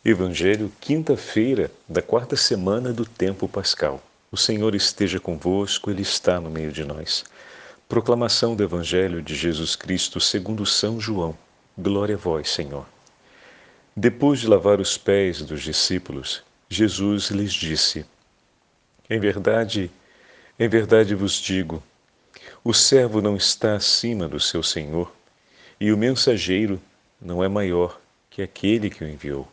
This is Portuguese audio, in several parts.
Evangelho, quinta-feira da quarta semana do tempo pascal. O Senhor esteja convosco, Ele está no meio de nós. Proclamação do Evangelho de Jesus Cristo segundo São João. Glória a vós, Senhor. Depois de lavar os pés dos discípulos, Jesus lhes disse: em verdade vos digo, o servo não está acima do seu senhor, e o mensageiro não é maior que aquele que o enviou.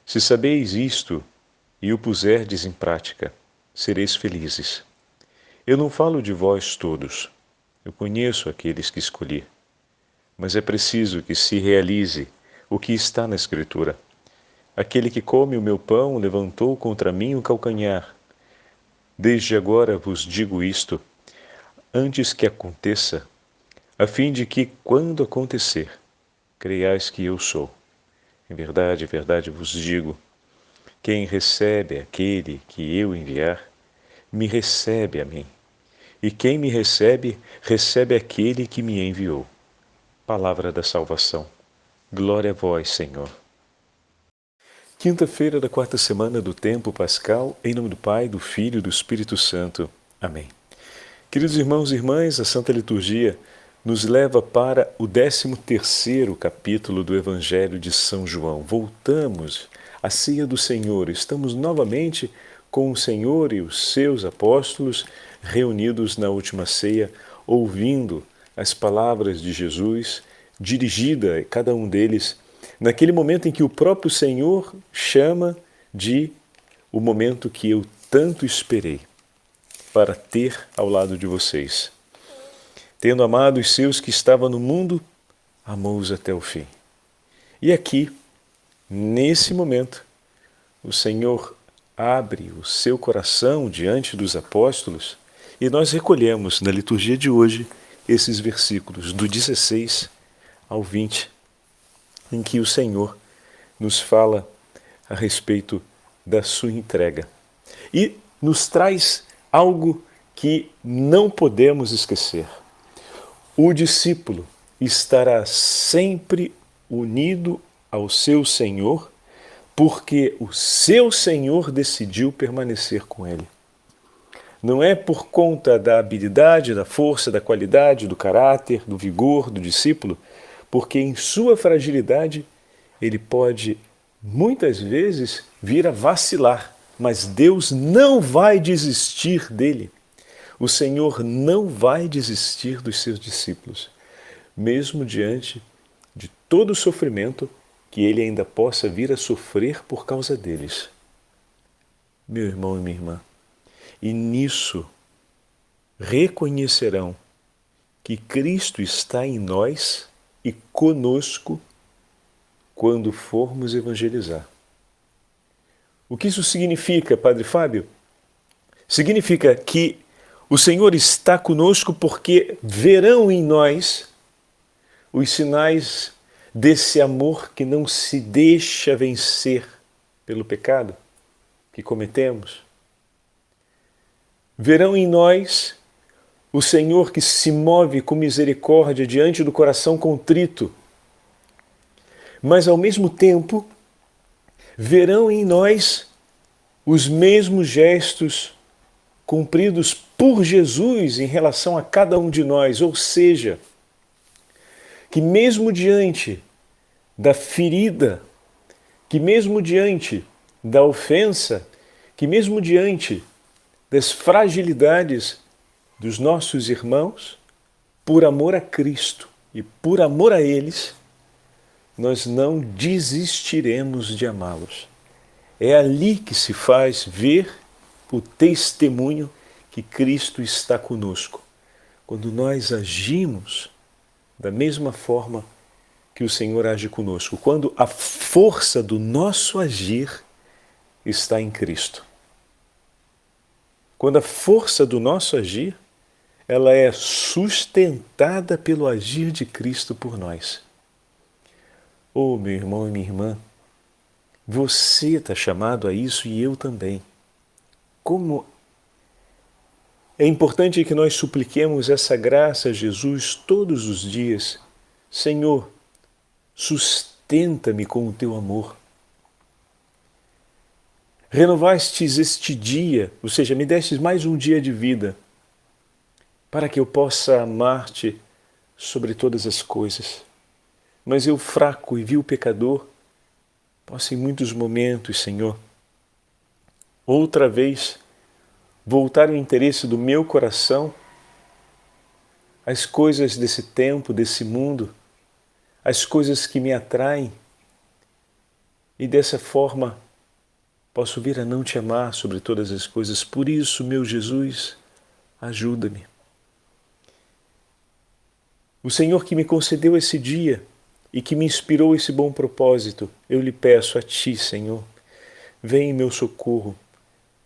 Se sabeis isto e o puserdes em prática, sereis felizes. Eu não falo de vós todos, eu conheço aqueles que escolhi, mas é preciso que se realize o que está na Escritura. Aquele que come o meu pão levantou contra mim o calcanhar. Desde agora vos digo isto, antes que aconteça, a fim de que, quando acontecer, creiais que eu sou. Em verdade vos digo, quem recebe aquele que eu enviar, me recebe a mim. E quem me recebe, recebe aquele que me enviou. Palavra da salvação. Glória a vós, Senhor. Quinta-feira da quarta semana do tempo pascal, em nome do Pai, do Filho e do Espírito Santo. Amém. Queridos irmãos e irmãs, a Santa Liturgia nos leva para o 13º capítulo do Evangelho de São João. Voltamos à ceia do Senhor. Estamos novamente com o Senhor e os seus apóstolos reunidos na última ceia, ouvindo as palavras de Jesus, dirigida a cada um deles, naquele momento em que o próprio Senhor chama de o momento que eu tanto esperei para ter ao lado de vocês. Tendo amado os seus que estavam no mundo, amou-os até o fim. E aqui, nesse momento, o Senhor abre o seu coração diante dos apóstolos e nós recolhemos na liturgia de hoje esses versículos do 16 ao 20, em que o Senhor nos fala a respeito da sua entrega e nos traz algo que não podemos esquecer. O discípulo estará sempre unido ao seu Senhor, porque o seu Senhor decidiu permanecer com ele. Não é por conta da habilidade, da força, da qualidade, do caráter, do vigor do discípulo, porque em sua fragilidade ele pode muitas vezes vir a vacilar, mas Deus não vai desistir dele. O Senhor não vai desistir dos seus discípulos, mesmo diante de todo o sofrimento que ele ainda possa vir a sofrer por causa deles. Meu irmão e minha irmã, e nisso reconhecerão que Cristo está em nós e conosco quando formos evangelizar. O que isso significa, Padre Fábio? Significa que o Senhor está conosco porque verão em nós os sinais desse amor que não se deixa vencer pelo pecado que cometemos. Verão em nós o Senhor que se move com misericórdia diante do coração contrito, mas ao mesmo tempo verão em nós os mesmos gestos cumpridos por Jesus em relação a cada um de nós, ou seja, que mesmo diante da ferida, que mesmo diante da ofensa, que mesmo diante das fragilidades dos nossos irmãos, por amor a Cristo e por amor a eles, nós não desistiremos de amá-los. É ali que se faz ver o testemunho que Cristo está conosco. Quando nós agimos da mesma forma que o Senhor age conosco, quando a força do nosso agir está em Cristo. Quando a força do nosso agir, ela é sustentada pelo agir de Cristo por nós. Oh, meu irmão e minha irmã, você está chamado a isso e eu também. Como é importante que nós supliquemos essa graça a Jesus todos os dias. Senhor, sustenta-me com o teu amor. renovastes este dia, ou seja, me destes mais um dia de vida, para que eu possa amar-te sobre todas as coisas. Mas eu, fraco e vil pecador, posso em muitos momentos, Senhor, outra vez voltar o interesse do meu coração às coisas desse tempo, desse mundo, às coisas que me atraem, e dessa forma posso vir a não te amar sobre todas as coisas. Por isso, meu Jesus, ajuda-me. O Senhor que me concedeu esse dia e que me inspirou esse bom propósito, eu lhe peço a ti, Senhor, vem em meu socorro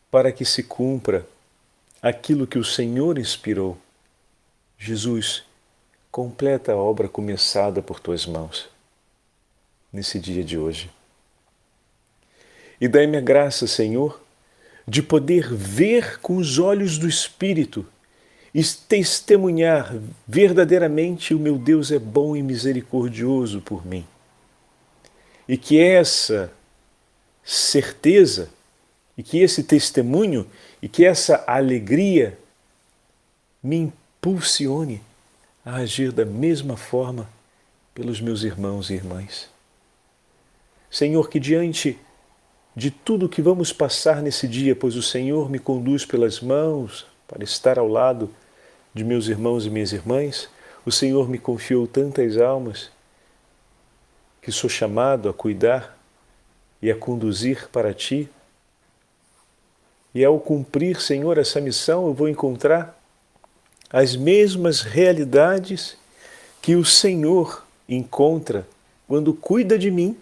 para que se cumpra aquilo que o Senhor inspirou. Jesus, completa a obra começada por tuas mãos nesse dia de hoje. E dai-me a graça, Senhor, de poder ver com os olhos do Espírito e testemunhar verdadeiramente o meu Deus é bom e misericordioso por mim. E que essa certeza, e que esse testemunho, e que essa alegria me impulsione a agir da mesma forma pelos meus irmãos e irmãs. Senhor, que diante de tudo que vamos passar nesse dia, pois o Senhor me conduz pelas mãos para estar ao lado de meus irmãos e minhas irmãs, o Senhor me confiou tantas almas que sou chamado a cuidar e a conduzir para Ti. E ao cumprir, Senhor, essa missão, eu vou encontrar as mesmas realidades que o Senhor encontra quando cuida de mim.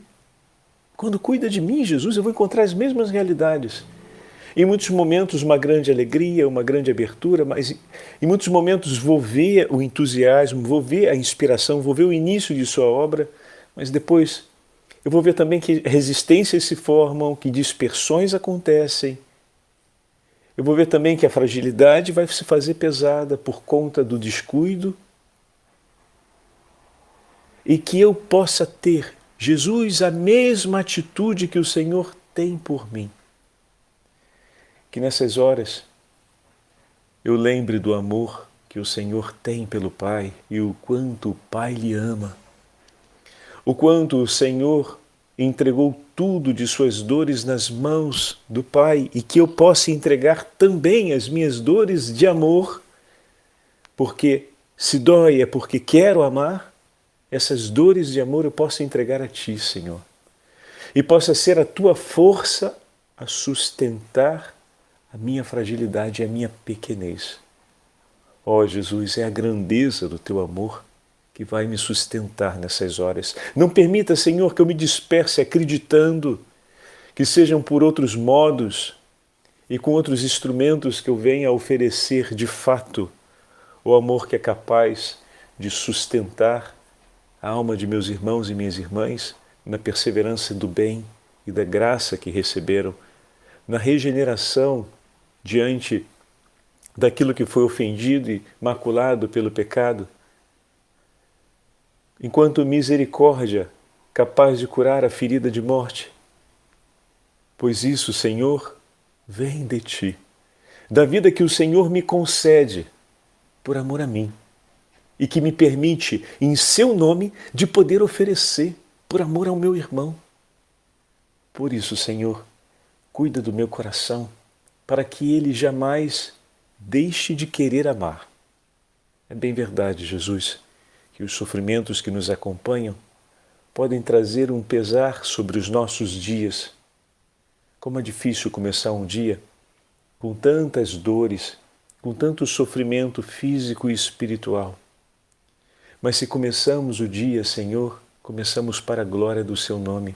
Quando cuida de mim, Jesus, eu vou encontrar as mesmas realidades. Em muitos momentos uma grande alegria, uma grande abertura, mas em muitos momentos vou ver o entusiasmo, vou ver a inspiração, vou ver o início de sua obra, mas depois eu vou ver também que resistências se formam, que dispersões acontecem. Eu vou ver também que a fragilidade vai se fazer pesada por conta do descuido e que eu possa ter, Jesus, a mesma atitude que o Senhor tem por mim. Que nessas horas eu lembre do amor que o Senhor tem pelo Pai e o quanto o Pai lhe ama. O quanto o Senhor entregou tudo de suas dores nas mãos do Pai e que eu possa entregar também as minhas dores de amor, porque se dói é porque quero amar, essas dores de amor eu posso entregar a Ti, Senhor. E possa ser a Tua força a sustentar a minha fragilidade e a minha pequenez. Ó Jesus, é a grandeza do Teu amor que vai me sustentar nessas horas. Não permita, Senhor, que eu me disperse acreditando que sejam por outros modos e com outros instrumentos que eu venha a oferecer de fato o amor que é capaz de sustentar a alma de meus irmãos e minhas irmãs na perseverança do bem e da graça que receberam, na regeneração diante daquilo que foi ofendido e maculado pelo pecado, enquanto misericórdia capaz de curar a ferida de morte. Pois isso, Senhor, vem de Ti, da vida que o Senhor me concede por amor a mim e que me permite, em Seu nome, de poder oferecer por amor ao meu irmão. Por isso, Senhor, cuida do meu coração para que ele jamais deixe de querer amar. É bem verdade, Jesus, que os sofrimentos que nos acompanham podem trazer um pesar sobre os nossos dias. Como é difícil começar um dia com tantas dores, com tanto sofrimento físico e espiritual. Mas se começamos o dia, Senhor, começamos para a glória do Seu nome.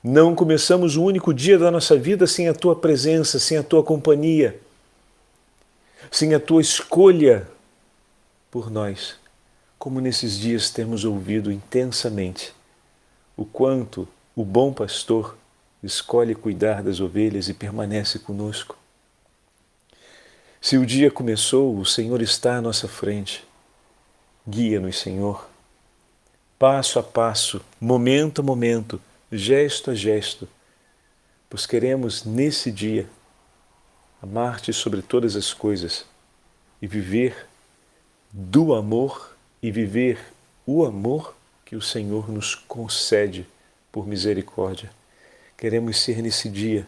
Não começamos o único dia da nossa vida sem a Tua presença, sem a Tua companhia, sem a Tua escolha por nós, como nesses dias temos ouvido intensamente o quanto o bom pastor escolhe cuidar das ovelhas e permanece conosco. Se o dia começou, o Senhor está à nossa frente. Guia-nos, Senhor, passo a passo, momento a momento, gesto a gesto, pois queremos nesse dia amar-te sobre todas as coisas e viver do amor e viver o amor que o Senhor nos concede por misericórdia. Queremos ser nesse dia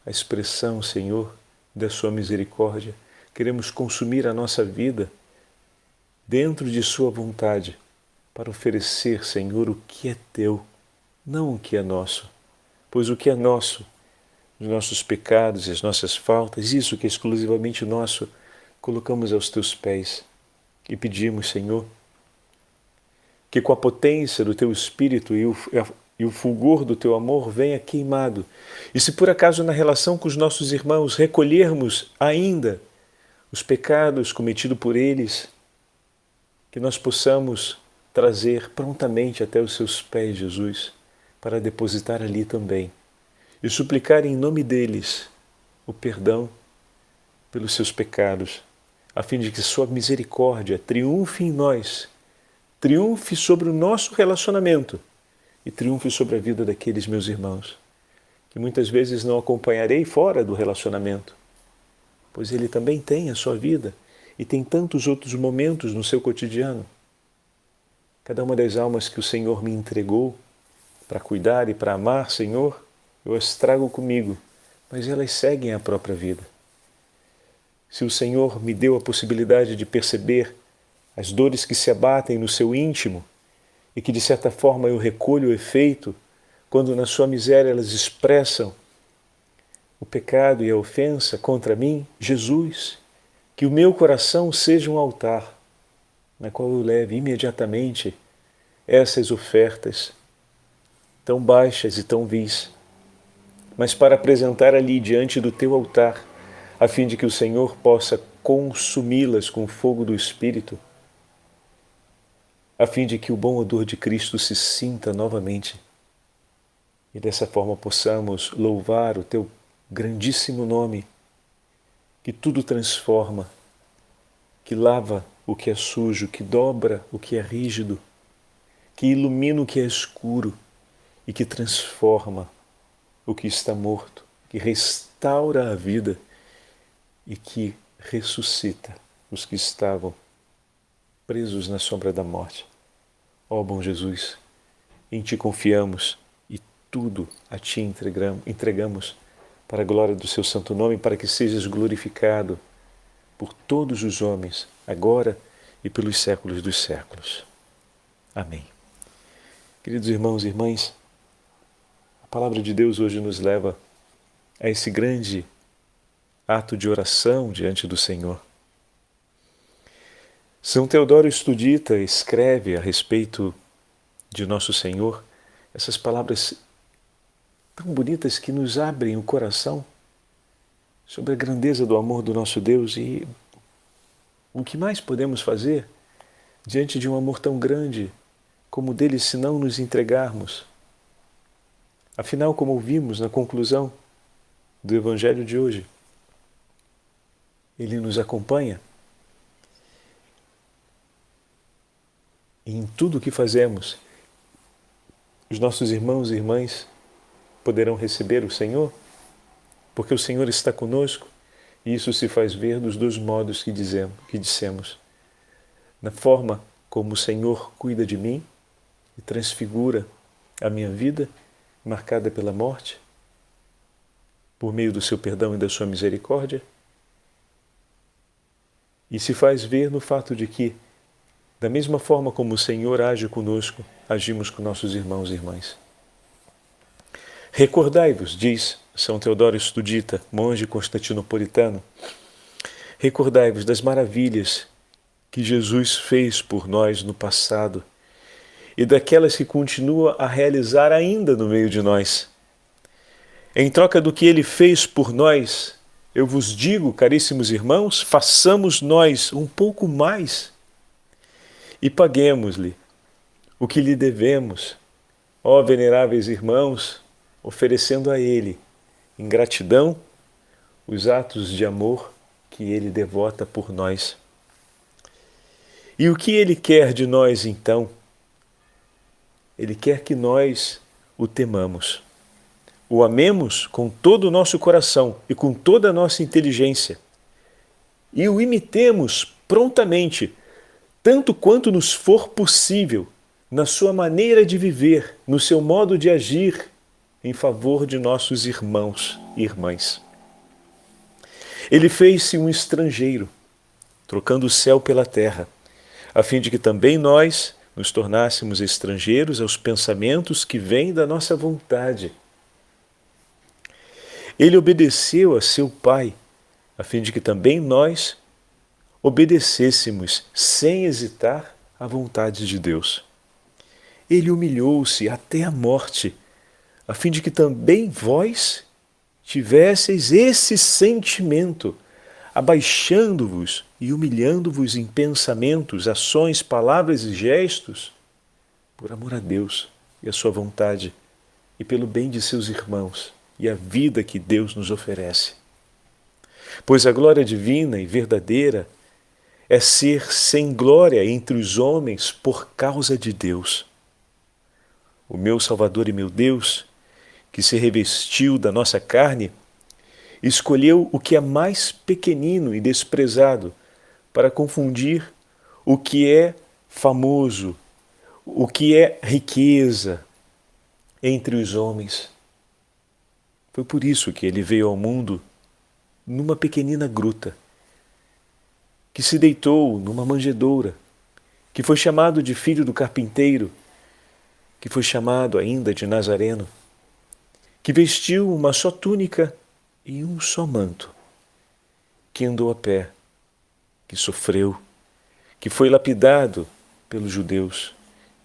a expressão, Senhor, da sua misericórdia. Queremos consumir a nossa vida dentro de sua vontade para oferecer, Senhor, o que é teu, não o que é nosso. Pois o que é nosso, os nossos pecados e as nossas faltas, isso que é exclusivamente nosso, colocamos aos teus pés e pedimos, Senhor, que com a potência do teu Espírito e o fulgor do teu amor venha queimado. E se por acaso na relação com os nossos irmãos recolhermos ainda os pecados cometidos por eles, que nós possamos trazer prontamente até os seus pés, Jesus, para depositar ali também e suplicar em nome deles o perdão pelos seus pecados, a fim de que sua misericórdia triunfe em nós, triunfe sobre o nosso relacionamento e triunfe sobre a vida daqueles meus irmãos, que muitas vezes não acompanharei fora do relacionamento, pois ele também tem a sua vida e tem tantos outros momentos no seu cotidiano. Cada uma das almas que o Senhor me entregou para cuidar e para amar, Senhor, eu as trago comigo, mas elas seguem a própria vida. Se o Senhor me deu a possibilidade de perceber as dores que se abatem no seu íntimo e que de certa forma eu recolho o efeito quando na sua miséria elas expressam o pecado e a ofensa contra mim, Jesus, que o meu coração seja um altar na qual eu leve imediatamente essas ofertas tão baixas e tão vis, mas para apresentar ali diante do teu altar, a fim de que o Senhor possa consumi-las com o fogo do Espírito, a fim de que o bom odor de Cristo se sinta novamente e dessa forma possamos louvar o teu grandíssimo nome, que tudo transforma, que lava o que é sujo, que dobra o que é rígido, que ilumina o que é escuro e que transforma o que está morto, que restaura a vida e que ressuscita os que estavam presos na sombra da morte. Ó bom Jesus, em Ti confiamos e tudo a Ti entregamos para a glória do Seu santo nome, para que sejas glorificado por todos os homens, agora e pelos séculos dos séculos. Amém. Queridos irmãos e irmãs, a palavra de Deus hoje nos leva a esse grande ato de oração diante do Senhor. São Teodoro Estudita escreve a respeito de Nosso Senhor essas palavras tão bonitas que nos abrem o coração sobre a grandeza do amor do nosso Deus e o que mais podemos fazer diante de um amor tão grande como o dele se não nos entregarmos. Afinal, como ouvimos na conclusão do Evangelho de hoje, ele nos acompanha e em tudo o que fazemos. Os nossos irmãos e irmãs poderão receber o Senhor, porque o Senhor está conosco e isso se faz ver dos dois modos que dissemos. Na forma como o Senhor cuida de mim e transfigura a minha vida, marcada pela morte, por meio do seu perdão e da sua misericórdia, e se faz ver no fato de que, da mesma forma como o Senhor age conosco, agimos com nossos irmãos e irmãs. Recordai-vos, diz São Teodoro Estudita, monge constantinopolitano, recordai-vos das maravilhas que Jesus fez por nós no passado e daquelas que continua a realizar ainda no meio de nós. Em troca do que Ele fez por nós, eu vos digo, caríssimos irmãos, façamos nós um pouco mais e paguemos-lhe o que lhe devemos, ó veneráveis irmãos, oferecendo a Ele, em gratidão, os atos de amor que Ele devota por nós. E o que Ele quer de nós, então? Ele quer que nós o temamos. o amemos com todo o nosso coração e com toda a nossa inteligência, e o imitemos prontamente, tanto quanto nos for possível, na sua maneira de viver, no seu modo de agir em favor de nossos irmãos e irmãs. Ele fez-se um estrangeiro, trocando o céu pela terra, a fim de que também nós nos tornássemos estrangeiros aos pensamentos que vêm da nossa vontade. Ele obedeceu a seu Pai, a fim de que também nós obedecêssemos sem hesitar à vontade de Deus. Ele humilhou-se até a morte, a fim de que também vós tivesseis esse sentimento, abaixando-vos e humilhando-vos em pensamentos, ações, palavras e gestos, por amor a Deus e a sua vontade, e pelo bem de seus irmãos e a vida que Deus nos oferece. Pois a glória divina e verdadeira é ser sem glória entre os homens por causa de Deus. O meu Salvador e meu Deus, que se revestiu da nossa carne, escolheu o que é mais pequenino e desprezado para confundir o que é famoso, o que é riqueza entre os homens. Foi por isso que ele veio ao mundo numa pequenina gruta, que se deitou numa manjedoura, que foi chamado de filho do carpinteiro, que foi chamado ainda de Nazareno, que vestiu uma só túnica e um só manto, que andou a pé, que sofreu, que foi lapidado pelos judeus,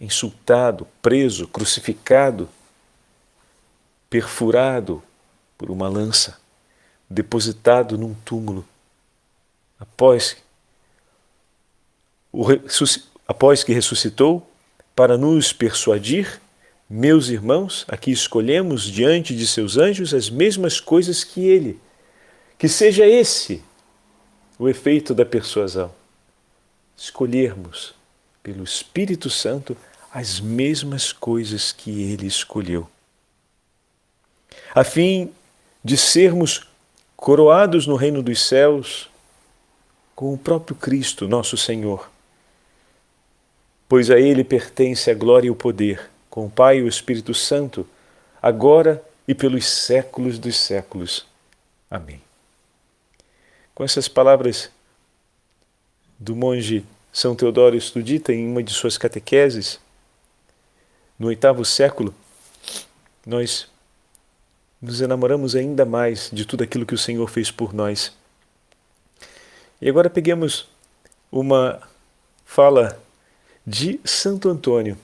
insultado, preso, crucificado, perfurado por uma lança, depositado num túmulo. Após que ressuscitou, para nos persuadir, meus irmãos, aqui escolhemos diante de seus anjos as mesmas coisas que ele. Que seja esse o efeito da persuasão. Escolhermos pelo Espírito Santo as mesmas coisas que ele escolheu. A fim de sermos coroados no reino dos céus com o próprio Cristo, nosso Senhor. Pois a ele pertence a glória e o poder, com o Pai e o Espírito Santo, agora e pelos séculos dos séculos. Amém. Com essas palavras do monge São Teodoro Estudita em uma de suas catequeses, no 8º século, nós nos enamoramos ainda mais de tudo aquilo que o Senhor fez por nós. E agora peguemos uma fala de Santo Antônio.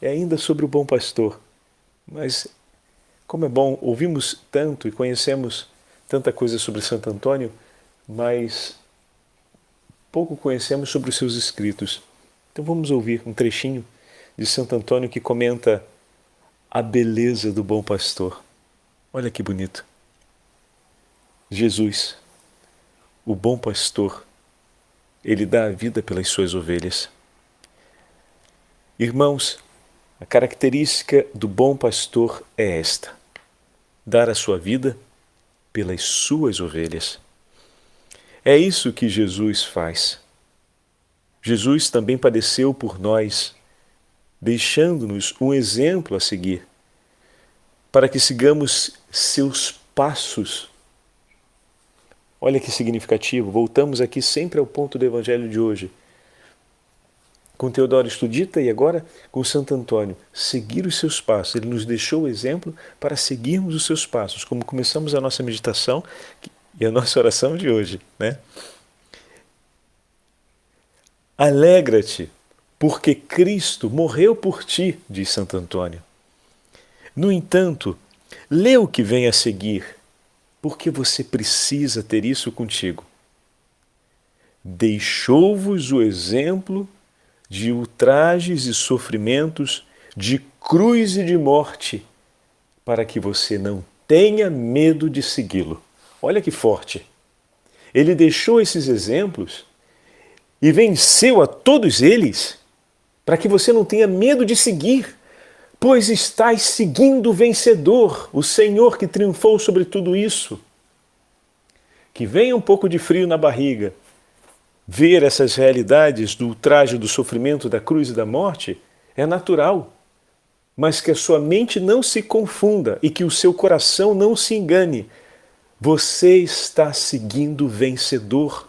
É ainda sobre o bom pastor, mas como é bom, ouvimos tanto e conhecemos tanta coisa sobre Santo Antônio, mas pouco conhecemos sobre os seus escritos. Então vamos ouvir um trechinho de Santo Antônio que comenta a beleza do bom pastor. Olha que bonito. Jesus, o bom pastor, ele dá a vida pelas suas ovelhas. Irmãos, a característica do bom pastor é esta: dar a sua vida pelas suas ovelhas. É isso que Jesus faz. Jesus também padeceu por nós, deixando-nos um exemplo a seguir, para que sigamos seus passos. Olha que significativo, voltamos aqui sempre ao ponto do Evangelho de hoje. Com Teodoro Estudita e agora com Santo Antônio, seguir os seus passos. Ele nos deixou o exemplo para seguirmos os seus passos, como começamos a nossa meditação e a nossa oração de hoje, né? Alegra-te, porque Cristo morreu por ti, diz Santo Antônio. No entanto, lê o que vem a seguir, porque você precisa ter isso contigo. Deixou-vos o exemplo de ultrajes e sofrimentos, de cruz e de morte, para que você não tenha medo de segui-lo. Olha que forte! Ele deixou esses exemplos e venceu a todos eles, para que você não tenha medo de seguir, pois estáis seguindo o vencedor, o Senhor que triunfou sobre tudo isso. Que venha um pouco de frio na barriga, ver essas realidades do ultraje, do sofrimento, da cruz e da morte, é natural. Mas que a sua mente não se confunda e que o seu coração não se engane. Você está seguindo o vencedor.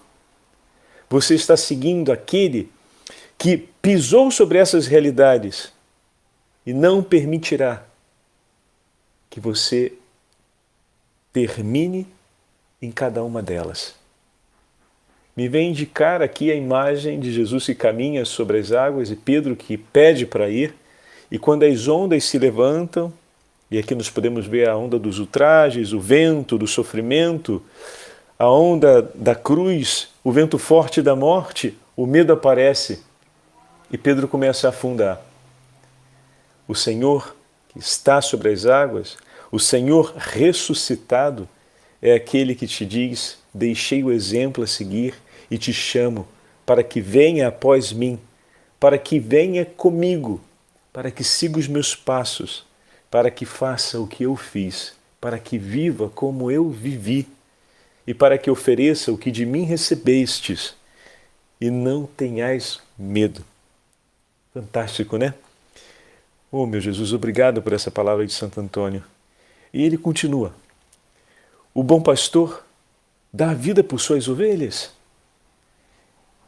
Você está seguindo aquele que pisou sobre essas realidades e não permitirá que você termine em cada uma delas. Me vem indicar aqui a imagem de Jesus que caminha sobre as águas e Pedro que pede para ir, e quando as ondas se levantam, e aqui nós podemos ver a onda dos ultrajes, o vento do sofrimento, a onda da cruz, o vento forte da morte, o medo aparece e Pedro começa a afundar. O Senhor que está sobre as águas, o Senhor ressuscitado, é aquele que te diz: deixei o exemplo a seguir e te chamo para que venha após mim, para que venha comigo, para que siga os meus passos, para que faça o que eu fiz, para que viva como eu vivi e para que ofereça o que de mim recebestes e não tenhais medo. Fantástico, né? Oh, meu Jesus, obrigado por essa palavra de Santo Antônio. E ele continua: o bom pastor dá a vida por suas ovelhas.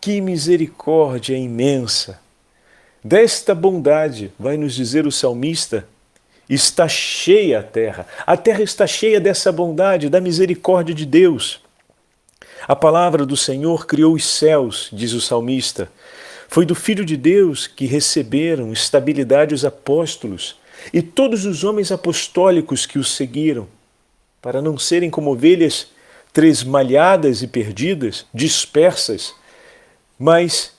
Que misericórdia imensa! Desta bondade, vai nos dizer o salmista, está cheia a terra. A terra está cheia dessa bondade, da misericórdia de Deus. A palavra do Senhor criou os céus, diz o salmista. Foi do Filho de Deus que receberam estabilidade os apóstolos e todos os homens apostólicos que o seguiram, para não serem como ovelhas tresmalhadas e perdidas, dispersas, mas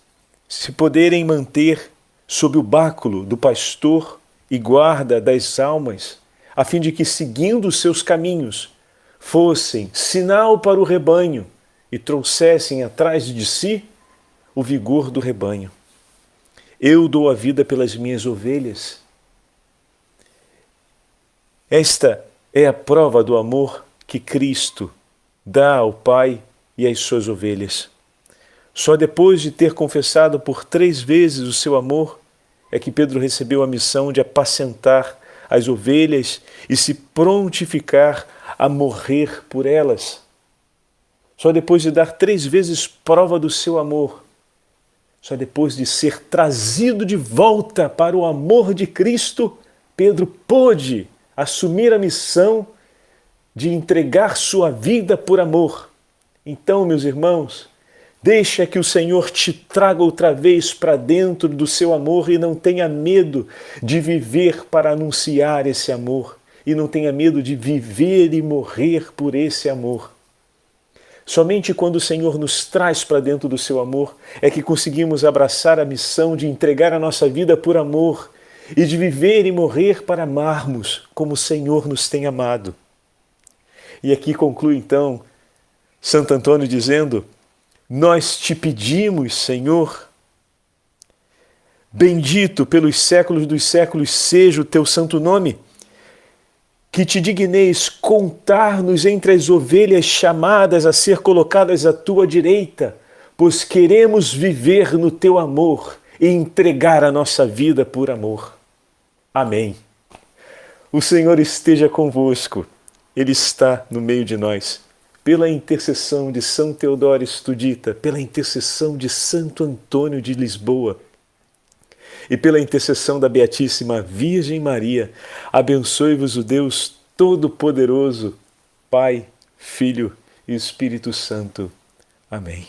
se poderem manter sob o báculo do pastor e guarda das almas, a fim de que, seguindo os seus caminhos, fossem sinal para o rebanho e trouxessem atrás de si o vigor do rebanho. Eu dou a vida pelas minhas ovelhas. Esta é a prova do amor que Cristo dá ao Pai e às suas ovelhas. Só depois de ter confessado por 3 vezes o seu amor é que Pedro recebeu a missão de apacentar as ovelhas e se prontificar a morrer por elas. Só depois de dar 3 vezes prova do seu amor, só depois de ser trazido de volta para o amor de Cristo, Pedro pôde assumir a missão de entregar sua vida por amor. Então, meus irmãos, deixa que o Senhor te traga outra vez para dentro do seu amor e não tenha medo de viver para anunciar esse amor. E não tenha medo de viver e morrer por esse amor. Somente quando o Senhor nos traz para dentro do seu amor é que conseguimos abraçar a missão de entregar a nossa vida por amor e de viver e morrer para amarmos como o Senhor nos tem amado. E aqui conclui então Santo Antônio dizendo: nós te pedimos, Senhor, bendito pelos séculos dos séculos seja o teu santo nome, que te digneis contar-nos entre as ovelhas chamadas a ser colocadas à tua direita, pois queremos viver no teu amor e entregar a nossa vida por amor. Amém. O Senhor esteja convosco, Ele está no meio de nós. Pela intercessão de São Teodoro Estudita, pela intercessão de Santo Antônio de Lisboa, e pela intercessão da Beatíssima Virgem Maria, abençoe-vos o Deus Todo-Poderoso, Pai, Filho e Espírito Santo. Amém.